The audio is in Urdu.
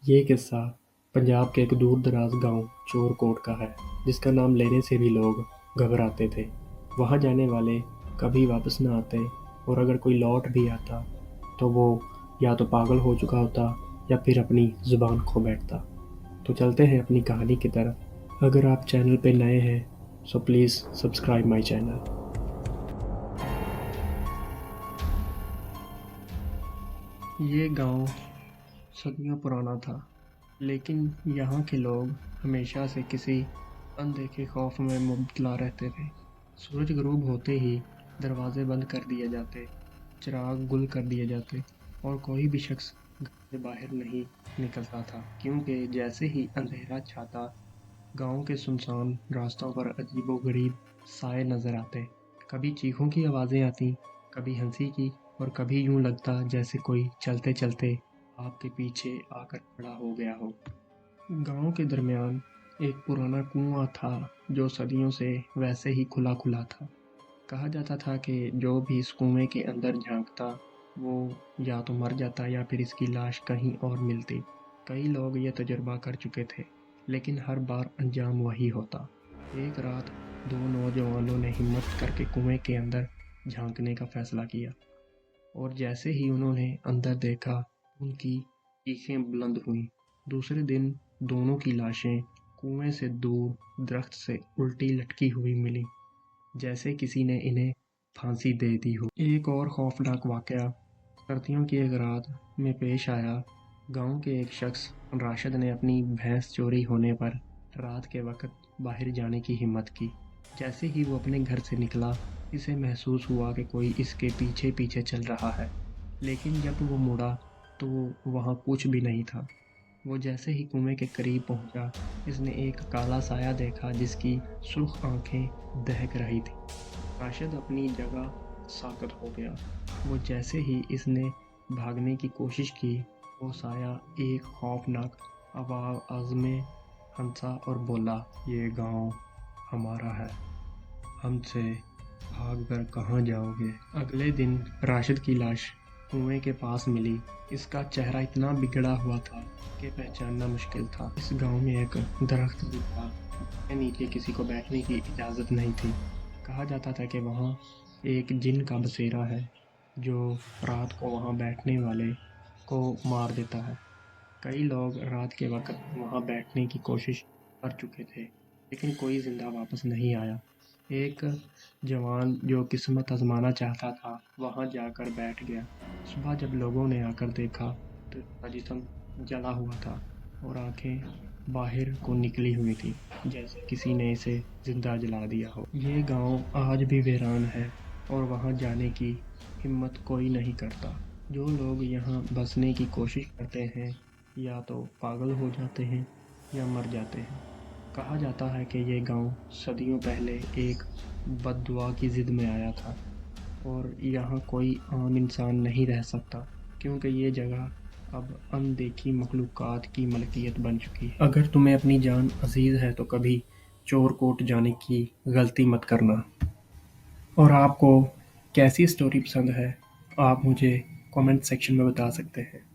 یہ قصہ پنجاب کے ایک دور دراز گاؤں چور کوٹ کا ہے، جس کا نام لینے سے بھی لوگ گھبراتے تھے۔ وہاں جانے والے کبھی واپس نہ آتے، اور اگر کوئی لوٹ بھی آتا تو وہ یا تو پاگل ہو چکا ہوتا یا پھر اپنی زبان کھو بیٹھتا۔ تو چلتے ہیں اپنی کہانی کی طرف۔ اگر آپ چینل پہ نئے ہیں so please subscribe my channel. یہ گاؤں صدیوں پرانا تھا، لیکن یہاں کے لوگ ہمیشہ سے کسی اندیکھے خوف میں مبتلا رہتے تھے۔ سورج غروب ہوتے ہی دروازے بند کر دیے جاتے، چراغ گل کر دیے جاتے، اور کوئی بھی شخص گھر سے باہر نہیں نکلتا تھا، کیونکہ جیسے ہی اندھیرا چھاتا گاؤں کے سنسان راستوں پر عجیب و غریب سائے نظر آتے۔ کبھی چیخوں کی آوازیں آتی، کبھی ہنسی کی، اور کبھی یوں لگتا جیسے کوئی چلتے چلتے آپ کے پیچھے آ کر کھڑا ہو گیا ہو۔ گاؤں کے درمیان ایک پرانا کنواں تھا جو صدیوں سے ویسے ہی کھلا کھلا تھا۔ کہا جاتا تھا کہ جو بھی اس کنویں کے اندر جھانکتا وہ یا تو مر جاتا یا پھر اس کی لاش کہیں اور ملتی۔ کئی لوگ یہ تجربہ کر چکے تھے، لیکن ہر بار انجام وہی ہوتا۔ ایک رات دو نوجوانوں نے ہمت کر کے کنویں کے اندر جھانکنے کا فیصلہ کیا، اور جیسے ہی انہوں نے اندر دیکھا ان کی چیخیں بلند ہوئیں۔ دوسرے دن دونوں کی لاشیں کنویں سے دور درخت سے الٹی لٹکی ہوئی ملی، جیسے کسی نے انہیں پھانسی دے دی ہو۔ ایک اور خوفناک واقعہ سردیوں کی ایک رات میں پیش آیا۔ گاؤں کے ایک شخص راشد نے اپنی بھینس چوری ہونے پر رات کے وقت باہر جانے کی ہمت کی۔ جیسے ہی وہ اپنے گھر سے نکلا، اسے محسوس ہوا کہ کوئی اس کے پیچھے پیچھے چل رہا ہے، لیکن جب وہ مڑا تو وہاں کچھ بھی نہیں تھا۔ وہ جیسے ہی کنویں کے قریب پہنچا، اس نے ایک کالا سایہ دیکھا جس کی سرخ آنکھیں دہک رہی تھیں۔ راشد اپنی جگہ ساکت ہو گیا۔ وہ جیسے ہی اس نے بھاگنے کی کوشش کی، وہ سایہ ایک خوفناک آواز میں ہنسا اور بولا، "یہ گاؤں ہمارا ہے، ہم سے بھاگ کر کہاں جاؤ گے؟" اگلے دن راشد کی لاش کنویں کے پاس ملی۔ اس کا چہرہ اتنا بگڑا ہوا تھا کہ پہچاننا مشکل تھا۔ اس گاؤں میں ایک درخت بھی تھا جس کے نیچے کسی کو بیٹھنے کی اجازت نہیں تھی۔ کہا جاتا تھا کہ وہاں ایک جن کا بسیرا ہے جو رات کو وہاں بیٹھنے والے کو مار دیتا ہے۔ کئی لوگ رات کے وقت وہاں بیٹھنے کی کوشش کر چکے تھے، لیکن کوئی زندہ واپس نہیں آیا۔ ایک جوان جو قسمت آزمانا چاہتا تھا وہاں جا کر بیٹھ گیا۔ صبح جب لوگوں نے آ کر دیکھا تو اس کا جسم جلا ہوا تھا اور آنکھیں باہر کو نکلی ہوئی تھی، جیسے کسی نے اسے زندہ جلا دیا ہو۔ یہ گاؤں آج بھی ویران ہے اور وہاں جانے کی ہمت کوئی نہیں کرتا۔ جو لوگ یہاں بسنے کی کوشش کرتے ہیں یا تو پاگل ہو جاتے ہیں یا مر جاتے ہیں۔ کہا جاتا ہے کہ یہ گاؤں صدیوں پہلے ایک بد دعا کی ضد میں آیا تھا، اور یہاں کوئی عام انسان نہیں رہ سکتا، کیونکہ یہ جگہ اب اندیکھی مخلوقات کی ملکیت بن چکی ہے۔ اگر تمہیں اپنی جان عزیز ہے تو کبھی چور کوٹ جانے کی غلطی مت کرنا۔ اور آپ کو کیسی سٹوری پسند ہے آپ مجھے کامنٹ سیکشن میں بتا سکتے ہیں۔